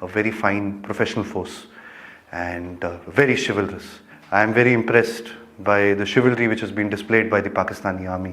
a very fine professional force and very chivalrous. I am very impressed by the chivalry which has been displayed by the Pakistani army.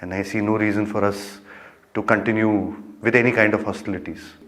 And I see no reason for us to continue with any kind of hostilities.